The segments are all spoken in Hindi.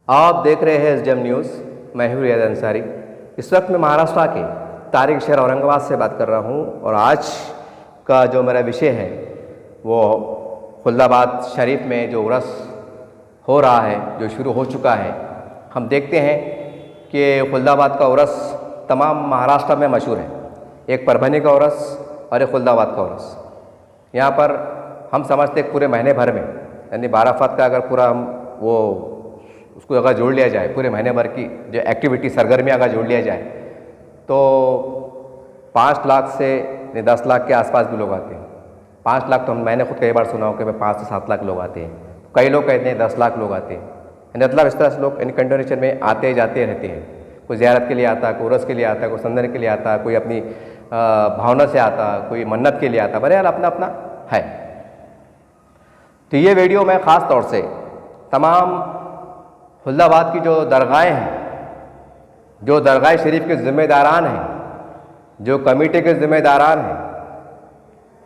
आप देख रहे हैं एसडीएम न्यूज़। मैं हूं रियाज अंसारी। इस वक्त मैं महाराष्ट्र के तारीख शहर औरंगाबाद से बात कर रहा हूं और आज का जो मेरा विषय है वो खुल्दाबाद शरीफ में जो उर्स हो रहा है, जो शुरू हो चुका है। हम देखते हैं कि खुल्दाबाद का उर्स तमाम महाराष्ट्र में मशहूर है। एक परभनी का उर्स और एक खुल्दाबाद का उर्स। यहाँ पर हम समझते हैं पूरे महीने भर में, यानी 12 फत का अगर पूरा हम वो उसको अगर जोड़ लिया जाए, पूरे महीने भर की जो एक्टिविटी सरगर्मियाँ अगर जोड़ लिया जाए तो 5 लाख से 10 लाख के आसपास भी लोग आते हैं। 5 लाख तो मैंने खुद कई बार सुना हो कि 5 से 7 लाख लोग आते हैं। कई लोग कहते हैं 10 लाख लोग आते हैं। मतलब इस तरह से लोग इन कंटिन्यूएशन में आते जाते रहते हैं। कोई ज़ियारत के लिए आता है, कोई उर्स के लिए आता है, कोई संदन के लिए आता है, कोई अपनी भावना से आता, कोई मन्नत के लिए आता। बहरहाल अपना अपना है। तो ये वीडियो मैं ख़ास तौर से तमाम खुल्दाबाद की जो दरगाहें हैं, जो दरगाह शरीफ के ज़िम्मेदारान हैं, जो कमेटी के ज़िम्मेदारान हैं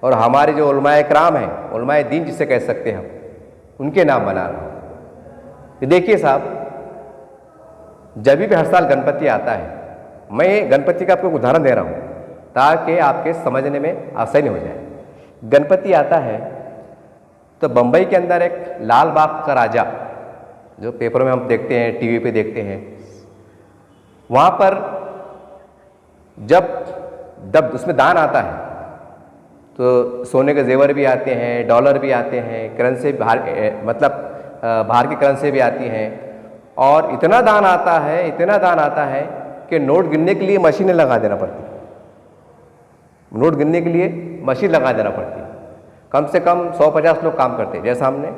और हमारे जो उलमाए इकराम हैं, उलमाए दीन जिसे कह सकते हैं हम, उनके नाम बना रहा हूँ। ये देखिए साहब, जब भी हर साल गणपति आता है, मैं गणपति का आपको उदाहरण दे रहा हूँ ताकि आपके समझने में आसानी हो जाए। गणपति आता है तो बम्बई के अंदर एक लाल बाग का राजा, जो पेपरों में हम देखते हैं, टीवी पे देखते हैं, वहाँ पर जब उसमें दान आता है तो सोने के जेवर भी आते हैं, डॉलर भी आते हैं, करेंसी बाहर की करेंसी भी आती हैं। और इतना दान आता है कि नोट गिनने के लिए मशीनें लगा देना पड़ती है। नोट गिनने के लिए मशीन लगा देना पड़ती है। कम से कम 150 लोग काम करते हैं, जैसा हमने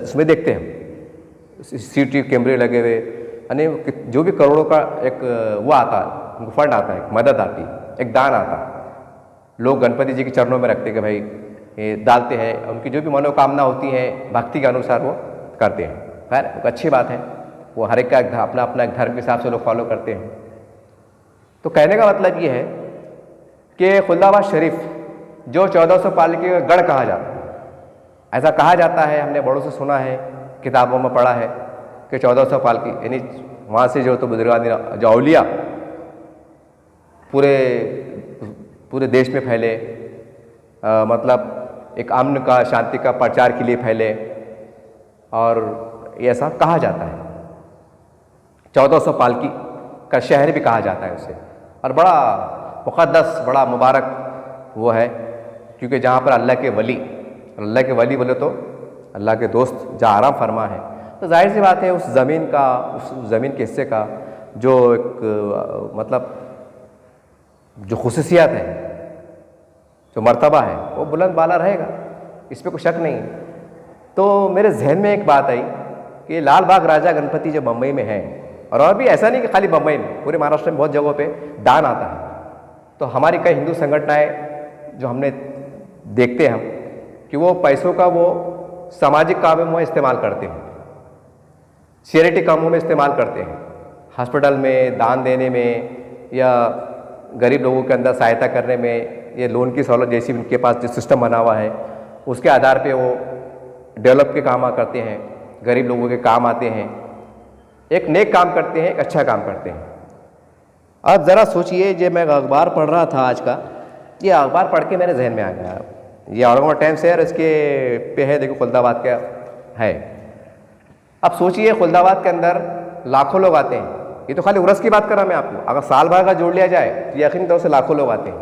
इसमें देखते हैं। सीटी कैमरे लगे हुए, यानी जो भी करोड़ों का एक वो आता है, फंड आता है, मदद आती, एक दान आता, लोग गणपति जी के चरणों में रखते कि भाई ये डालते हैं। उनकी जो भी मनोकामना होती है भक्ति के अनुसार वो करते हैं। खैर अच्छी बात है, वो हर एक का अपना अपना एक धर्म के हिसाब से लोग फॉलो करते हैं। तो कहने का मतलब ये है कि खुल्दाबाद शरीफ जो 1400 पालकी का गढ़ कहा जाता है, ऐसा कहा जाता है, हमने बड़ों से सुना है, किताबों में पढ़ा है कि 1400 पालकी, यानी वहाँ से जो तो बुजुर्गान जो औलिया पूरे देश में फैले, मतलब एक अमन का, शांति का प्रचार के लिए फैले, और ऐसा कहा जाता है। 1400 पालकी का शहर भी कहा जाता है उसे, और बड़ा मुक़द्दस, बड़ा मुबारक वो है, क्योंकि जहाँ पर अल्लाह के वली बोले तो अल्लाह के दोस्त जहाँ आराम फरमा है, तो जाहिर सी बात है उस ज़मीन के हिस्से का जो एक मतलब जो खुसूसियात है, जो मर्तबा है, वो बुलंद बाला रहेगा, इस पर कोई शक नहीं है। तो मेरे जहन में एक बात आई कि लाल बाग राजा गणपति जो बम्बई में है, और भी ऐसा नहीं कि खाली बम्बई में, पूरे महाराष्ट्र में बहुत जगहों पे दान आता है। तो हमारी कई हिंदू संगठनाएँ जो हमने देखते हैं हम कि वो पैसों का वो सामाजिक कामों में इस्तेमाल करते हैं, चैरिटी कामों में इस्तेमाल करते हैं, हॉस्पिटल में दान देने में या गरीब लोगों के अंदर सहायता करने में, ये लोन की सहूलत जैसी उनके पास जो सिस्टम बना हुआ है उसके आधार पे वो डेवलप के काम करते हैं, गरीब लोगों के काम आते हैं, एक नेक काम करते हैं, एक अच्छा काम करते हैं। अब ज़रा सोचिए, जब मैं अखबार पढ़ रहा था आज का, ये अखबार पढ़ के मेरे जहन में आ गया, ये औरंगाबाद टाइम्स है और इसके पे है, देखो खुल्दाबाद का है। अब सोचिए खुल्दाबाद के अंदर लाखों लोग आते हैं। ये तो खाली उर्स की बात कर रहा मैं आपको, अगर साल भर का जोड़ लिया जाए तो यकीनी तौर से लाखों लोग आते हैं,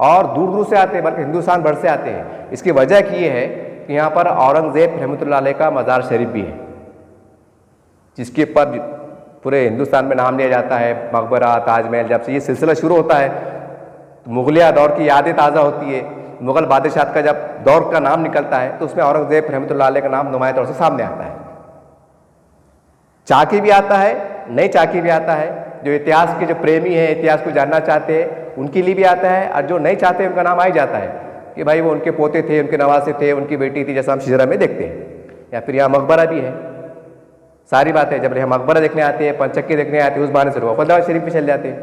और दूर दूर से आते हैं, बल्कि हिंदुस्तान भर से आते हैं। इसकी वजह की ये है कि यहाँ पर औरंगज़ेब रहमतुल्लाह अलैह का मज़ार शरीफ भी है, जिसके ऊपर पूरे हिंदुस्तान में नाम लिया जाता है, मकबरा, ताजमहल। जब से ये सिलसिला शुरू होता है तो मुगलिया दौर की यादें ताज़ा होती है। मुग़ल बादशाह का जब दौर का नाम निकलता है तो उसमें औरंगज़ेब रहमतुल्लाह अलैह का नाम नुमाया तौर से सामने आता है। चाकी भी आता है, नई चाकी भी आता है, जो इतिहास के जो प्रेमी हैं, इतिहास को जानना चाहते हैं, उनके लिए भी आता है, और जो नहीं चाहते उनका नाम आ ही जाता है कि भाई वो उनके पोते थे, उनके नवासे थे, उनकी बेटी थी, जैसा हम शिजरा में देखते हैं। या फिर यहाँ मकबरा भी है। सारी बात है, जब यहाँ मकबरा देखने आते हैं, पंचक्की देखने आते हैं, उस बहाने से लोग खुल्दाबाद शरीफ में चल जाते हैं।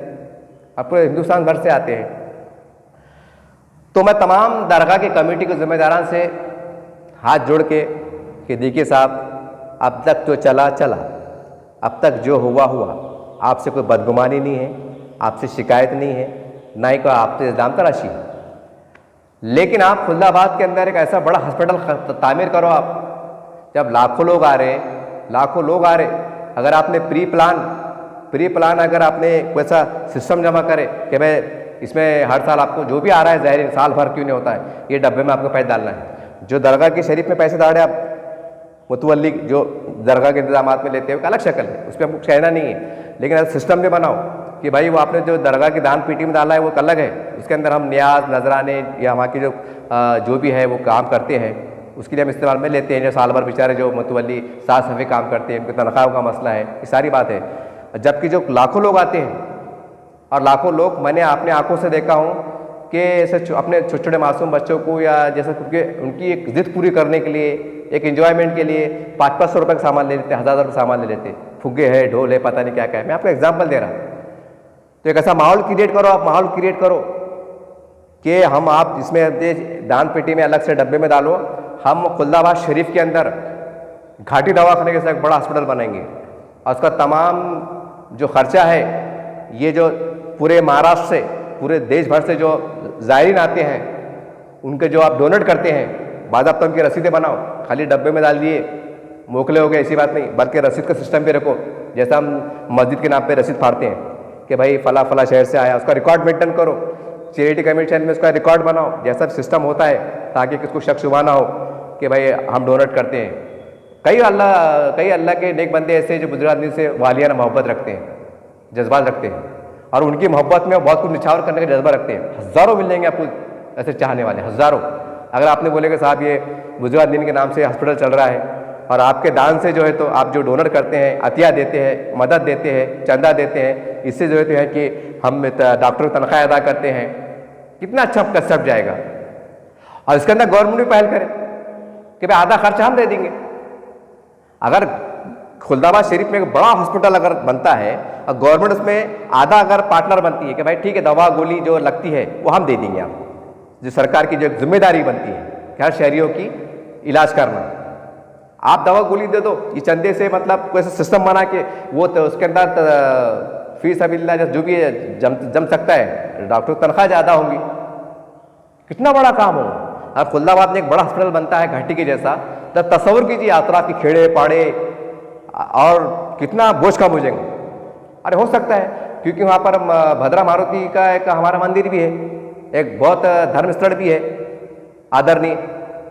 अब पूरे हिंदुस्तान भर से आते हैं। तो मैं तमाम दरगाह के कमेटी के ज़िम्मेदारान से हाथ जोड़ के कि देखिए साहब, अब तक तो चला चला, अब तक जो हुआ हुआ। आपसे कोई बदगुमानी नहीं है, आपसे शिकायत नहीं है, ना ही कोई आपसे इल्ज़ाम तराशी है। लेकिन आप खुलदाबाद के अंदर एक ऐसा बड़ा हॉस्पिटल तामीर करो आप, जब लाखों लोग आ रहे, लाखों लोग आ रहे, अगर आपने प्री प्लान अगर आपने कोई ऐसा सिस्टम जमा करे कि भाई इसमें हर साल आपको जो भी आ रहा है ज़ाहिर साल भर क्यों नहीं होता है, ये डब्बे में आपको पैसे डालना है। जो दरगाह के शरीफ में पैसे डाले आप मुतवल्ली जो दरगाह के इंतजाम में लेते हैं अलग शक्ल है, उस पर हमको कहना नहीं है। लेकिन ऐसा सिस्टम भी बनाओ कि भाई वो आपने जो दरगाह की दान पेटी में डाला है वो अलग है, उसके अंदर हम न्याज नजराने या वहाँ की जो भी है वो काम करते हैं उसके लिए हम इस्तेमाल में लेते हैं। जो साल भर बेचारे जो मुतवल्ली साफ सफाई काम करते हैं उनकी तनख्वाह का मसला है, ये सारी बात है। जबकि जो लाखों लोग आते हैं और लाखों लोग मैंने अपने आंखों से देखा हूँ कि ऐसे अपने छोटे छोटे मासूम बच्चों को या जैसे क्योंकि उनकी एक ज़िद पूरी करने के लिए एक एंजॉयमेंट के लिए 500-500 रुपये का सामान ले लेते, 1000 रुपये सामान ले लेते, फुग्गे है ढोल है पता नहीं क्या क्या है। मैं आपको एग्जाम्पल दे रहा हूँ। तो एक ऐसा माहौल क्रिएट करो, आप माहौल क्रिएट करो कि हम आप इसमें दान पेटी में अलग से डब्बे में डालो। हम खुलदाबाद शरीफ के अंदर घाटी दवाखाने के साथ एक बड़ा हॉस्पिटल बनाएंगे और उसका तमाम जो खर्चा है ये जो पूरे महाराष्ट्र से पूरे देश भर से जो ज़ायरीन आते हैं उनके जो आप डोनेट करते हैं बाज़ाब्ता उनकी रसीदें बनाओ, खाली डब्बे में डाल दिए मोकले हो गए ऐसी बात नहीं, बल्कि रसीद का सिस्टम भी रखो। जैसा हम मस्जिद के नाम पे रसीद फाड़ते हैं कि भाई फला फला शहर से आया, उसका रिकॉर्ड मेंटेन करो। चैरिटी कमेटी में उसका रिकॉर्ड बनाओ, जैसा सिस्टम होता है ताकि किसको शक शुबा ना हो कि भाई हम डोनेट करते हैं। कई अल्लाह के नेक बंदे ऐसे जो बुजुर्ग आदमी से वालियाना मोहब्बत रखते हैं, जज्बात रखते हैं और उनकी मोहब्बत में बहुत कुछ निछावर करने का जज्बा रखते हैं। हज़ारों मिलेंगे आपको ऐसे चाहने वाले, हज़ारों। अगर आपने बोले कि साहब ये बुजुर्ग आदमी के नाम से हॉस्पिटल चल रहा है और आपके दान से जो है तो आप जो डोनर करते हैं, अतिया देते हैं, मदद देते हैं, चंदा देते हैं, इससे जो है कि हम डॉक्टर को तनख्वाह अदा करते हैं, कितना अच्छा कंसेप्ट जाएगा। और इसके अंदर गवर्नमेंट भी पहल करे कि भाई आधा खर्चा हम दे देंगे। अगर खुलदाबाद शरीफ में एक बड़ा हॉस्पिटल अगर बनता है और गवर्नमेंट उसमें आधा अगर पार्टनर बनती है कि भाई ठीक है दवा गोली जो लगती है वो हम दे देंगे आपको, जो सरकार की जो जिम्मेदारी बनती है कि हर शहरियों की इलाज करना, आप दवा गोली दे दो। ये चंदे से मतलब कोई ऐसा सिस्टम बना के वो तो उसके अंदर फीस अबिल्ला जो भी जम सकता है, डॉक्टर की तनख्वाह ज़्यादा होंगी, कितना बड़ा काम हो। अब खुलदाबाद में एक बड़ा हॉस्पिटल बनता है घाटी के जैसा, तो तस्वुर कीजिए अतराफ की खेड़े पाड़े और कितना बोझ कम हो जाएंगे। अरे हो सकता है क्योंकि वहाँ पर भद्रा मारुति का एक हमारा मंदिर भी है, एक बहुत धर्म स्थल भी है आदरणीय।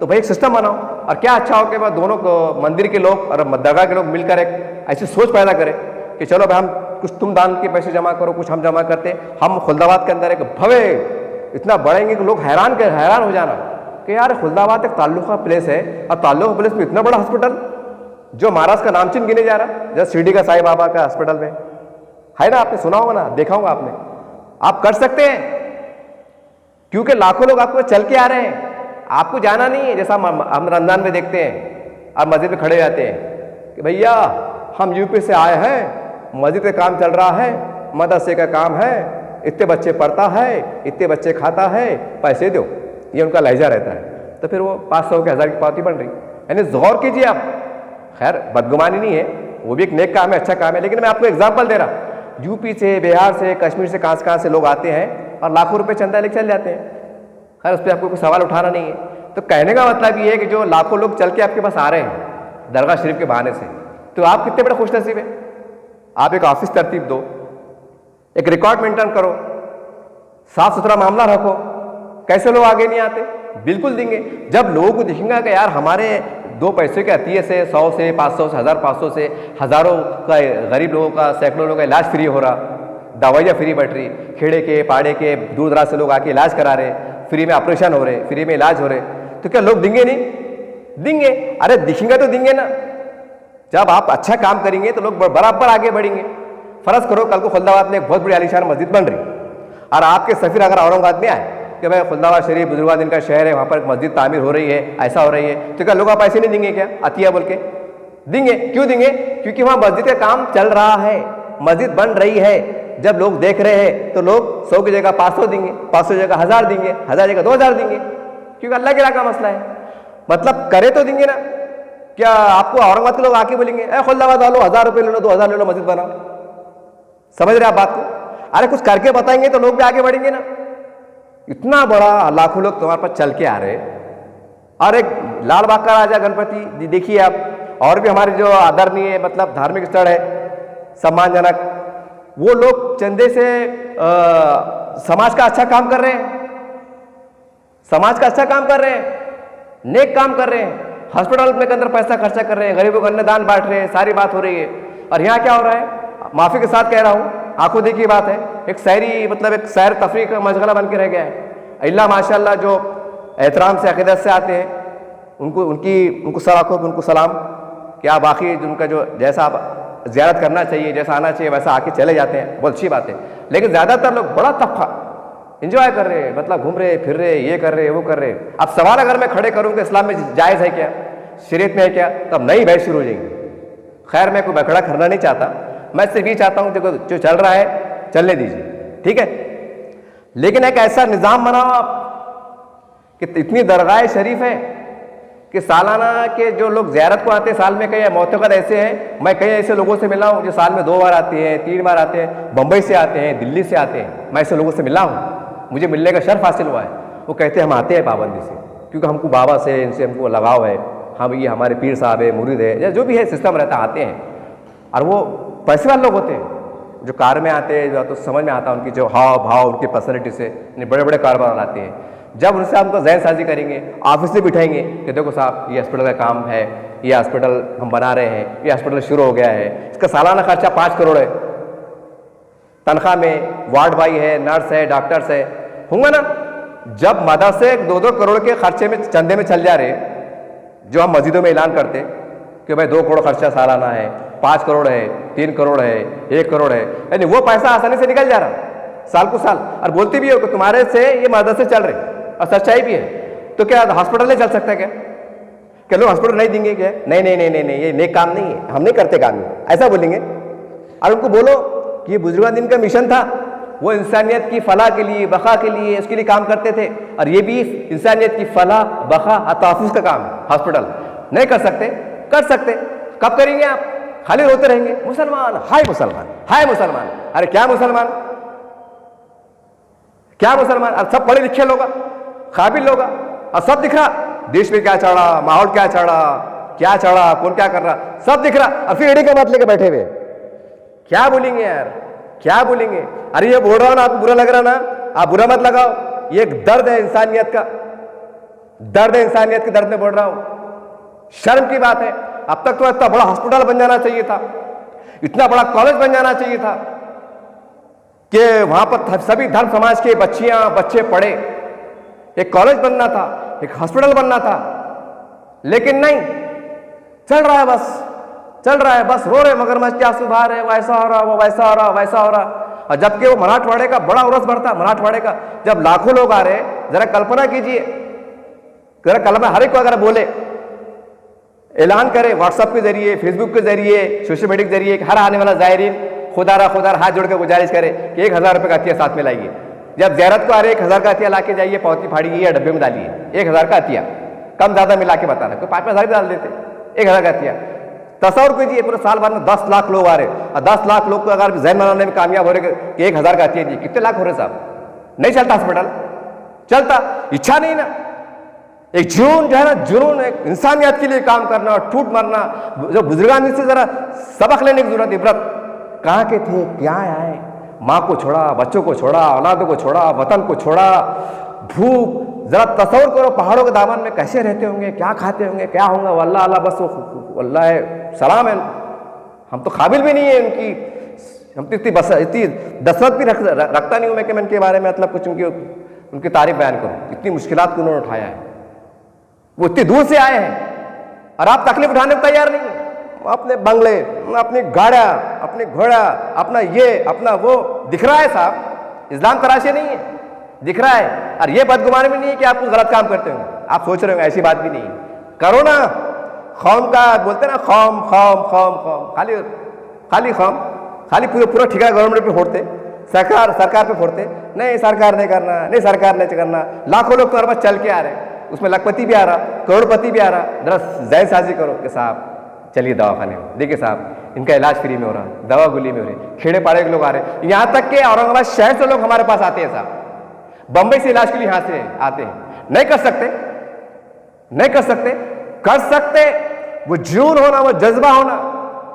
तो भाई एक सिस्टम बनाओ और क्या अच्छा हो कि वह दोनों मंदिर के लोग और दरगाह के लोग मिलकर एक ऐसी सोच पैदा करें कि चलो भाई हम कुछ तुम दान के पैसे जमा करो, कुछ हम जमा करते। हम खुलदाबाद के अंदर एक भव्य इतना बढ़ेंगे कि लोग हैरान हो जाना कि यार खुलदाबाद एक ताल्लुका प्लेस है और ताल्लुका प्लेस में इतना बड़ा हॉस्पिटल जो महाराष्ट्र का नामचीन गिने जा रहा है, जैसे शिरडी का साईं बाबा का हॉस्पिटल में है ना, आपने सुना होगा ना, देखा होगा आपने। आप कर सकते हैं क्योंकि लाखों लोग आपको चल के आ रहे हैं, आपको जाना नहीं है। जैसा हम रमजान में देखते हैं, आप मस्जिद में खड़े जाते हैं कि भैया हम यूपी से आए हैं, मस्जिद का काम चल रहा है, मदरसे का काम है, इतने बच्चे पढ़ता है, इतने बच्चे खाता है, पैसे दो, ये उनका लहजा रहता है। तो फिर वो 500 के 1000 की पावती बन रही। यानी गौर कीजिए आप, खैर बदगुमानी नहीं है, वो भी एक नेक काम है, अच्छा काम है, लेकिन मैं आपको एग्जाम्पल दे रहा। यूपी से, बिहार से, कश्मीर से कहाँ से लोग आते हैं और लाखों रुपए चंदा लेके चल जाते हैं। खैर उस पर आपको कोई सवाल उठाना नहीं है। तो कहने का मतलब ये है कि जो लाखों लोग चल के आपके पास आ रहे हैं दरगाह शरीफ के बहाने से, तो आप कितने बड़े खुशनसीब हैं। आप एक ऑफिस तरतीब दो, एक रिकॉर्ड मेंटेन करो, साफ सुथरा मामला रखो। कैसे लोग आगे नहीं आते, बिल्कुल देंगे। जब लोगों को दिखेगा कि यार हमारे 2 पैसे के अतिये से 100 से 500 से 1500 से हज़ारों का गरीब लोगों का, सैकड़ों लोगों का इलाज फ्री हो रहा, दवाइयाँ फ्री बट रही, खेड़े के पाड़े के दूर दराज से लोग आके इलाज करा रहे, फ्री में ऑपरेशन हो रहे, फ्री में इलाज हो रहे, तो क्या लोग देंगे नहीं? देंगे। अरे दिखेंगे तो देंगे ना। जब आप अच्छा काम करेंगे तो लोग बराबर आगे बढ़ेंगे। फर्ज करो कल को खुलदाबाद में एक बहुत बड़ी आलीशान मस्जिद बन रही और आपके सफीर अगर औरंगाबाद में आए कि भाई खुलदाबाद शरीफ बुजुर्गान का शहर है, वहाँ पर एक मस्जिद तामीर हो रही है, ऐसा हो रही है, तो क्या लोग आप पैसे नहीं देंगे क्या अतिया बोल के? देंगे। क्यों देंगे? क्योंकि वहाँ मस्जिद का काम चल रहा है, मस्जिद बन रही है। जब लोग देख रहे हैं तो लोग 100 की जगह 500 देंगे, 500 की जगह 1000 देंगे, 1000 की जगह 2000 देंगे, क्योंकि अल्लाह के का मसला है। मतलब करे तो देंगे ना। क्या आपको औरंगाबाद के लोग आके बोलेंगे ए खुल्दाबाद वालों 1000 रुपये ले लो, 2000 ले लो, मस्जिद बनाओ? समझ रहे आप बात को? अरे कुछ करके बताएंगे तो लोग भी आगे बढ़ेंगे ना। इतना बड़ा लाखों लोग तुम्हारे पास चल के आ रहे। और एक लाल बाग का राजा गणपति देखिए आप, और भी हमारे जो आदरणीय मतलब धार्मिक स्थल है सम्मानजनक, वो लोग चंदे से समाज का अच्छा काम कर रहे हैं, समाज का अच्छा काम कर रहे हैं, नेक काम कर रहे हैं, हॉस्पिटल में के अंदर पैसा खर्चा कर रहे हैं, गरीबों को अन्नदान बांट रहे हैं, सारी बात हो रही है। और यहाँ क्या हो रहा है? माफी के साथ कह रहा हूँ, आंखों देखी बात है, एक शायरी मतलब एक सैर तफरीह का मशगला बन के रह गया है। अल्लाह माशाल्लाह जो एहतराम से अकीदत से आते हैं उनको सर आंखों पर उनको सलाम, क्या बाकी उनका जो जैसा आप ज़ियारत करना चाहिए, जैसा आना चाहिए वैसा आके चले जाते हैं, बहुत अच्छी बात है। लेकिन ज़्यादातर लोग बड़ा तबका इंजॉय कर रहे हैं, मतलब घूम रहे फिर रहे, ये कर रहे वो कर रहे। अब सवाल अगर मैं खड़े करूँ कि इस्लाम में जायज़ है क्या, शरीयत में है क्या, तब नई बहस शुरू हो जाएगी। खैर मैं कोई बखड़ा करना नहीं चाहता, मैं सिर्फ ये चाहता हूँ देखो जो चल रहा है चलने दीजिए, ठीक है। लेकिन एक ऐसा निज़ाम बनाओ आप कि इतनी दरगाह शरीफ है कि सालाना के जो लोग ज़ियारत को आते हैं, साल में कई मौतक़द ऐसे हैं, मैं कई ऐसे लोगों से मिला हूँ जो साल में 2 बार आते हैं, 3 बार आते हैं, बम्बई से आते हैं, दिल्ली से आते हैं, मैं ऐसे लोगों से मिला हूँ, मुझे मिलने का शर्फ हासिल हुआ है। वो कहते हैं हम आते हैं पाबंदी से, क्योंकि हमको बाबा से इनसे हमको लगाव है, हम ये हमारे पीर साहब है, मुरीद है, या जो भी है सिस्टम रहता है, आते हैं। और वो पैसे वाले लोग होते हैं जो कार में आते हैं, जो तो समझ में आता है उनकी जो हाव भाव, उनकी पर्सनैलिटी से बड़े बड़े कारोबार आते हैं। जब उनसे हमको जहन साजी करेंगे, ऑफिस से बिठाएंगे कि देखो साहब ये हॉस्पिटल का काम है, ये हॉस्पिटल हम बना रहे हैं, ये हॉस्पिटल शुरू हो गया है, इसका सालाना खर्चा 5 करोड़ है, तनख्वाह में वार्ड बॉय है, नर्स है, डॉक्टर्स है, होंगे ना। जब मदरसे 2-2 करोड़ के खर्चे में चंदे में चल जा रहे, जो हम मस्जिदों में ऐलान करते कि भाई 2 करोड़ खर्चा सालाना है, 5 करोड़ है, 3 करोड़ है, 1 करोड़ है, यानी वो पैसा आसानी से निकल जा रहा साल को साल। और बोलते भी हो कि तुम्हारे से ये मदरसे चल रहे, और सच्चाई भी है। तो क्या हॉस्पिटल नहीं चल सकता है क्या लोग हॉस्पिटल नहीं देंगे क्या? नहीं नहीं नहीं नहीं नहीं, ये नेक काम नहीं है, हम नहीं करते काम, ऐसा बोलेंगे। और उनको बोलो कि ये बुजुर्गान दिन का मिशन था, वो इंसानियत की फलाह के लिए, बखा के लिए, उसके लिए काम करते थे, और ये भी इंसानियत की फलाह, बखा और तहफ़्फ़ुज़ का काम है। हॉस्पिटल नहीं कर सकते? कर सकते। कब करेंगे आप? खाली रोते रहेंगे मुसलमान, हाय मुसलमान, हाय मुसलमान। अरे क्या मुसलमान, क्या मुसलमान? अब सब पढ़े लिखे लोग, काबिल लोग, और सब दिख रहा देश में क्या चढ़ा, माहौल क्या चढ़ा, क्या चढ़ा, कौन क्या कर रहा, सब दिख रहा। और फिर एडी का बात लेके बैठे हुए, क्या बोलेंगे यार, क्या बोलेंगे? अरे ये बोल रहा हूं ना, आपको बुरा लग रहा ना, आप बुरा मत लगाओ, ये एक दर्द है इंसानियत का, दर्द है इंसानियत के दर्द में बोल रहा हूं। शर्म की बात है, अब तक तो इतना बड़ा हॉस्पिटल बन जाना चाहिए था, इतना बड़ा कॉलेज बन जाना चाहिए था कि वहां पर सभी धर्म समाज के बच्चियां बच्चे पढ़े, एक कॉलेज बनना था, एक हॉस्पिटल बनना था। लेकिन नहीं, चल रहा है बस, चल रहा है बस, रो रहे मगरमच्छ क्या सुधार है, वैसा हो रहा, वो वैसा हो रहा, वैसा हो रहा। और जबकि वो मराठवाड़े का बड़ा उर्स बढ़ता, मराठवाड़े का जब लाखों लोग आ रहे, जरा कल्पना कीजिए, जरा कल्पना, हर एक को अगर बोले, ऐलान करे व्हाट्सएप के जरिए, फेसबुक के जरिए, सोशल मीडिया के जरिए, हर आने वाला जायरीन खुदारा हाथ जोड़ के गुजारिश करे कि 1000 रुपये का अतिया साथ में लाइए। जब ज़ियारत को आ रहे 1000 का अतिया ला के जाइए, पौती फाड़िए या डब्बे में डालिए, 1000 का अतिया, कम ज़्यादा मिला के बता रहे, कोई 5-5 डाल देते, 1000 का अतिया। तस्वर कीजिए पूरे साल भर में 10 लाख लोग आ रहे, और 10 लाख लोग को अगर जहन बनाने में कामयाब हो रहे कि 1000 का अतिया दिए, कितने लाख हो रहे साहब? नहीं चलता हॉस्पिटल, चलता, इच्छा नहीं ना। एक जुनून जो है ना, जुनून, एक इंसानियत के लिए काम करना और टूट मरना, जो बुजुर्गान से जरा सबक लेने की जरूरत, इबरत कहाँ के थे, क्या आए, माँ को छोड़ा, बच्चों को छोड़ा, औलादों को छोड़ा, वतन को छोड़ा, भूख, जरा तस्वर करो पहाड़ों के दामन में कैसे रहते होंगे, क्या खाते होंगे, क्या होगा, वल्लाह अल्लाह, बस वो अल्लाह है, सलाम है। हम तो काबिल भी नहीं है उनकी, हम तो इतनी दसरत भी रखता नहीं हूँ मैं कि मैं इनके बारे में मतलब कुछ उनकी तारीफ बयान करूँ। इतनी मुश्किलात को उन्होंने उठाया है, वो इतनी दूर से आए हैं और आप तकलीफ उठाने को तैयार नहीं है। अपने बंगले, अपनी गाड़ियाँ, अपने घोड़ा, अपना ये अपना वो दिख रहा है साहब, इस्लाम तराशे नहीं है, दिख रहा है। और ये बदगुमानी भी नहीं है कि आप कुछ गलत काम करते होंगे, आप सोच रहे होंगे, ऐसी बात भी नहीं है। करो ना, कौम का बोलते ना, कौम कौम कौम कौम, खाली खाली कौम, खाली पूरा ठिका गवर्नमेंट पे फोड़ते, सरकार पे फोड़ते, नहीं सरकार नहीं करना, नहीं सरकार नहीं करना। लाखों लोग तुम्हारे पास चल के आ रहे हैं, उसमें लखपति भी आ रहा, करोड़पति भी आ रहा, जरा जय साजी करो कि साहब चलिए दवाखाने में, देखिए साहब इनका इलाज फ्री में हो रहा, दवा गोली में हो रही, खेड़े पाड़े के लोग आ रहे हैं, यहाँ तक कि औरंगाबाद शहर से लोग हमारे पास आते हैं साहब, बंबई से इलाज के लिए यहाँ से आते हैं। नहीं कर सकते, नहीं कर सकते, कर सकते, वो जुनून होना, वो जज्बा होना,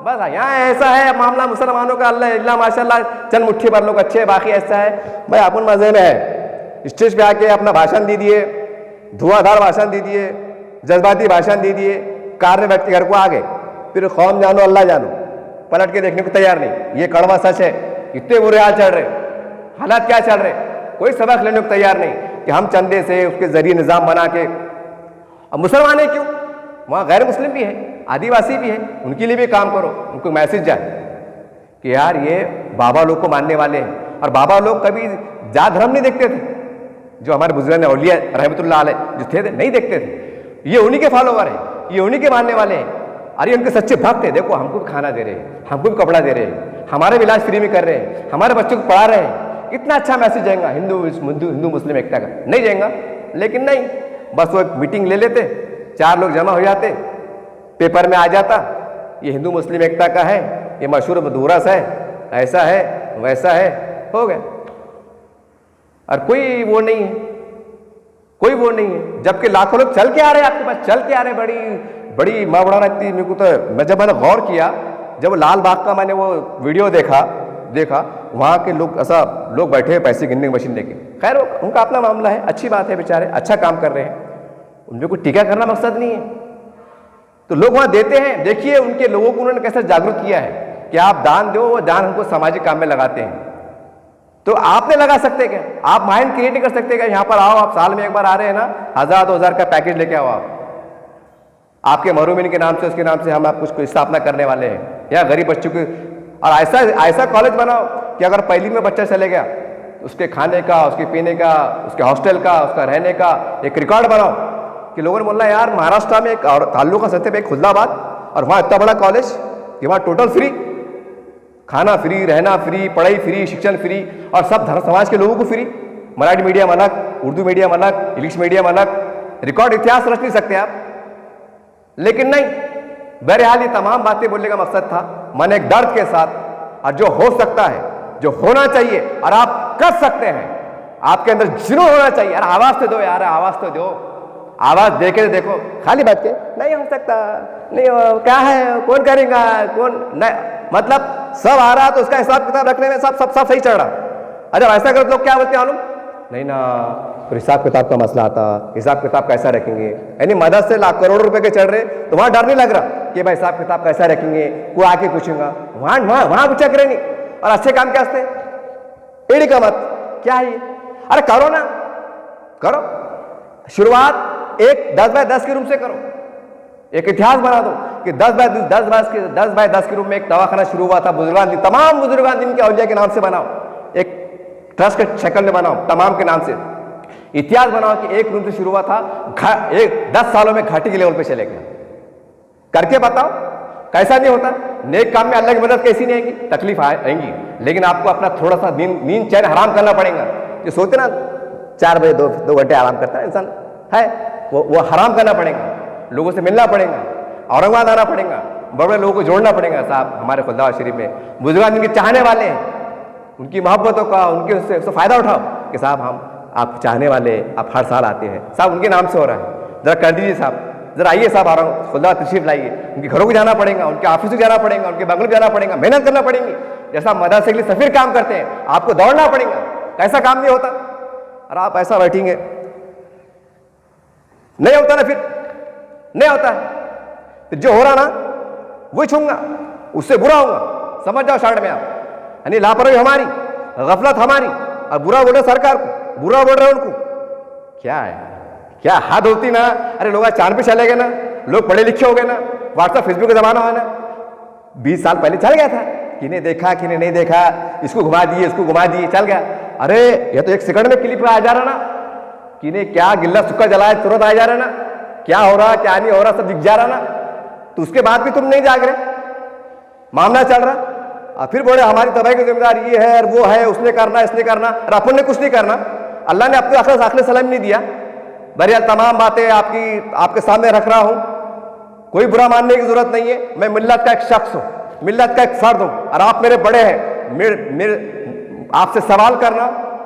बस यहाँ ऐसा है मामला मुसलमानों का, अल्लाह माशाल्लाह चंद मुट्ठी भर लोग अच्छे, बाकी ऐसा है भाई अपन मजे में है, स्टेज पे आके अपना भाषण दे दिए, धुआंधार भाषण दे दिए, जज्बाती भाषण दे दिए, कार में बैठ के घर को आ गए, फिर कौम जानो अल्लाह जानो, पलट के देखने को तैयार नहीं। ये कड़वा सच है, इतने बुरे हाल चल रहे, हालात क्या चल रहे, कोई सबक लेने को तैयार नहीं कि हम चंदे से उसके जरिए निजाम बना के। अब मुसलमान है क्यों, वहाँ गैर मुस्लिम भी है, आदिवासी भी है, उनके लिए भी काम करो, उनको मैसेज जाए कि यार ये बाबा लोग को मानने वाले हैं, और बाबा लोग कभी जात धर्म नहीं देखते थे, जो हमारे बुजुर्ग औलिया रहमतुल्लाह अलैह जो थे नहीं देखते थे, ये उन्हीं के फॉलोवर हैं, ये उन्हीं के मानने वाले हैं, अरे उनके सच्चे भक्त है। देखो हमको भी खाना दे रहे हैं, हमको भी कपड़ा दे रहे हैं, हमारे भी इलाज फ्री में कर रहे हैं, हमारे बच्चों को पढ़ा रहे हैं, कितना अच्छा मैसेज जाएगा हिंदू मुस्लिम एकता का, नहीं जाएगा। लेकिन नहीं, बस वो एक मीटिंग ले लेते, 4 लोग जमा हो जाते, पेपर में आ जाता ये हिंदू मुस्लिम एकता का है, ये मशहूर मधुरस है, ऐसा है वैसा है, हो गया। और कोई वो नहीं है, कोई वो नहीं है, जबकि लाखों लोग चल के आ रहे हैं आपके पास, चल के आ रहे हैं। बड़ी बड़ी माँ बड़ा रहती मेरे को तो, जब मैंने गौर किया, जब लाल बाग का मैंने वो वीडियो देखा वहाँ के लोग ऐसा लोग बैठे हैं पैसे गिनने की मशीन लेके, खैर उनका अपना मामला है, अच्छी बात है, बेचारे अच्छा काम कर रहे हैं, उनमें कोई टीका करना मकसद नहीं है, तो लोग वहाँ देते हैं। देखिए उनके लोगों को उन्होंने कैसे जागरूक किया है कि आप दान दो, वो दान हमको सामाजिक काम में लगाते हैं। तो आपने लगा सकते क्या, आप माइंड क्रिएट नहीं कर सकते क्या, यहाँ पर आओ, आप साल में एक बार आ रहे हैं ना, 1000-2000 का पैकेज लेके आओ, आप आपके महरूमिन के नाम से, उसके नाम से हम आप कुछ स्थापना करने वाले हैं, या गरीब बच्चों की। और ऐसा कॉलेज बनाओ कि अगर पहली में बच्चा चले गया, उसके खाने का, उसके पीने का, उसके हॉस्टल का, उसका रहने का एक रिकॉर्ड बनाओ कि लोगों ने बोला यार महाराष्ट्र में एक और ताल्लुका का सत्य पे एक खुलदाबाद, और वहाँ इतना बड़ा कॉलेज कि वहाँ टोटल फ्री, खाना फ्री, रहना फ्री, पढ़ाई फ्री, शिक्षण फ्री, और सब धर्म समाज के लोगों को फ्री, मराठी मीडियम अलग, उर्दू मीडियम अलग, इंग्लिश मीडियम अलग, रिकॉर्ड इतिहास रच नहीं सकते आप। लेकिन नहीं, बहरहाल ये तमाम बातें बोलने का मकसद था मन एक दर्द के साथ, और जो हो सकता है, जो होना चाहिए और आप कर सकते हैं, आपके अंदर जुनून होना चाहिए। यार आवाज तो दो, यार आवाज तो दो, आवाज देके देखो, खाली बैठ के नहीं हो सकता, नहीं हो, क्या है, कौन करेगा, कौन नहीं, मतलब सब आ रहा तो उसका हिसाब किताब रखने में सब सही चल रहा। अरे ऐसा कर लोग क्या बोलते हैं मालूम, नहीं ना, तो हिसाब किताब का मसला आता, हिसाब किताब कैसा रखेंगे, यानी मदद से लाख करोड़ रुपए के चल रहे, तो वहां डर नहीं लग रहा कि भाई हिसाब किताब कैसा रखेंगे, कोई आके पूछूंगा, वहां पूछा करेंगे। और अच्छे काम क्या हंसते, एड़ी का मत, क्या है ये, अरे करो ना, करो शुरुआत एक 10 बाय 10 के रूम से करो, एक इतिहास बना दो कि 10 बाय 10 के रूम में एक दवाखाना शुरू हुआ था, बुजुर्गान दिन, तमाम बुजुर्गान दिन के औलिया के नाम से बनाओ, एक ट्रस्ट के शक्ल में बनाओ, तमाम के नाम से इतिहास बनाओ कि एक रूम से शुरू हुआ था, 10 सालों में घाटी के लेवल पे चले गए, करके बताओ कैसा नहीं होता। नेक काम में अल्लाह की मदद कैसी नहीं आएगी, तकलीफ आएंगी, लेकिन आपको अपना थोड़ा सा नींद चैन हराम करना पड़ेगा। जो सोचते ना 4 बजे 2 घंटे आराम करता है इंसान है, वो हराम करना पड़ेगा, लोगों से मिलना पड़ेगा, औरंगाबाद आना पड़ेगा, बड़े बड़े लोगों को जोड़ना पड़ेगा। साहब हमारे खुलदाबाद शरीफ में बुजुर्ग जिनके चाहने वाले हैं, उनकी मोहब्बतों का, उनके उससे फ़ायदा उठाओ कि साहब हम आप चाहने वाले, आप हर साल आते हैं, साहब उनके नाम से हो रहा है, जरा कर दीजिए साहब, जरा आइए साहब, आ रहा हूँ, खुलदाबाद तशरीफ लाइए, उनके घरों को जाना पड़ेगा, उनके ऑफिस को जाना पड़ेगा, उनके बंगलों जाना पड़ेगा, मेहनत करना पड़ेगी। जैसा मदरसे के लिए सफीर काम करते हैं, आपको दौड़ना पड़ेगा, ऐसा काम नहीं होता। और आप ऐसा बैठेंगे, नहीं होता ना, फिर नहीं होता है, फिर जो हो रहा ना वही छूंगा, उससे बुरा होगा, समझ जाओ शार्ट में आप, यानी लापरवाही हमारी, गफलत हमारी, और बुरा बोल रहे सरकार को, बुरा बोल रहे उनको, क्या है, क्या हद होती ना। अरे लोग चांद पे चले गए ना, लोग पढ़े लिखे हो गए ना, व्हाट्सएप फेसबुक का जमाना है ना, 20 साल पहले चल गया था, किन्हें देखा किन्हें नहीं देखा, इसको घुमा दिए इसको घुमा दिए, चल गया। अरे ये तो 1 सेकंड में क्लिप आ जा रहा ना, किन्हें क्या गिल्ला सुक्का जलाया तुरंत आ जा रहा ना, क्या हो रहा क्या नहीं हो रहा सब दिख जा रहा ना, तो उसके बाद भी तुम नहीं जाग रहे, मामला चल रहा, और फिर बोले हमारी तबाही की जिम्मेदार ये है और वो है, उसने करना इसने करना, और अपन ने कुछ नहीं करना। अल्लाह ने अपने आखिर सलाम नहीं दिया, बहरहाल तमाम बातें आपके सामने रख रहा हूं, कोई बुरा मानने की जरूरत नहीं है। मैं मिल्लत का एक शख्स हूं, मिल्लत का एक फर्द हूं, और आप मेरे बड़े हैं। आपसे सवाल करना,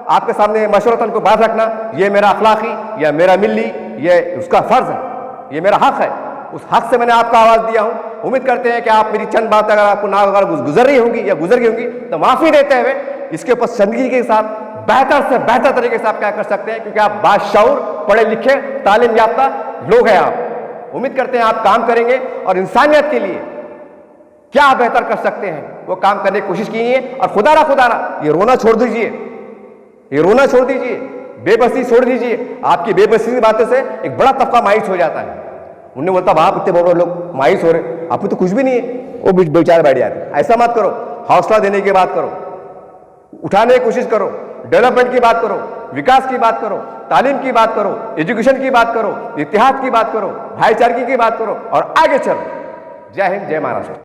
आपके सामने मशवरतन को बात रखना, ये मेरा अखलाकी या मेरा मिल्ली, ये उसका फर्ज है, ये मेरा हक है। उस हक से मैंने आपको आवाज दिया हूं। उम्मीद करते हैं कि आप मेरी चंद बातें अगर आपको ना अगर गुजर रही होंगी या गुजर गई होंगी तो माफी देते हुए इसके ऊपर संजीदगी के साथ बेहतर से बेहतर तरीके से आप क्या कर सकते हैं, क्योंकि आप बाशऊर, पढ़े लिखे, तालीम याफ्ता लोग हैं। आप उम्मीद करते हैं आप काम करेंगे और इंसानियत के लिए क्या बेहतर कर सकते हैं वो काम करने की कोशिश कीजिए। और खुदा ना ये रोना छोड़ दीजिए, ये रोना छोड़ दीजिए, बेबसी छोड़ दीजिए। आपकी बेबसी की बातों से एक बड़ा तबका मायूस हो जाता है। उन्हें बोलता आप इतने बड़े लोग मायूस हो रहे, आपको तो कुछ भी नहीं है, वो बेचारे बैठ जाते। ऐसा मत करो, हौसला देने की बात करो, उठाने की कोशिश करो, डेवलपमेंट की बात करो, विकास की बात करो, तालीम की बात करो, एजुकेशन की बात करो, इतिहाद की बात करो, भाईचारगी की बात करो और आगे चलो। जय हिंद, जय महाराष्ट्र।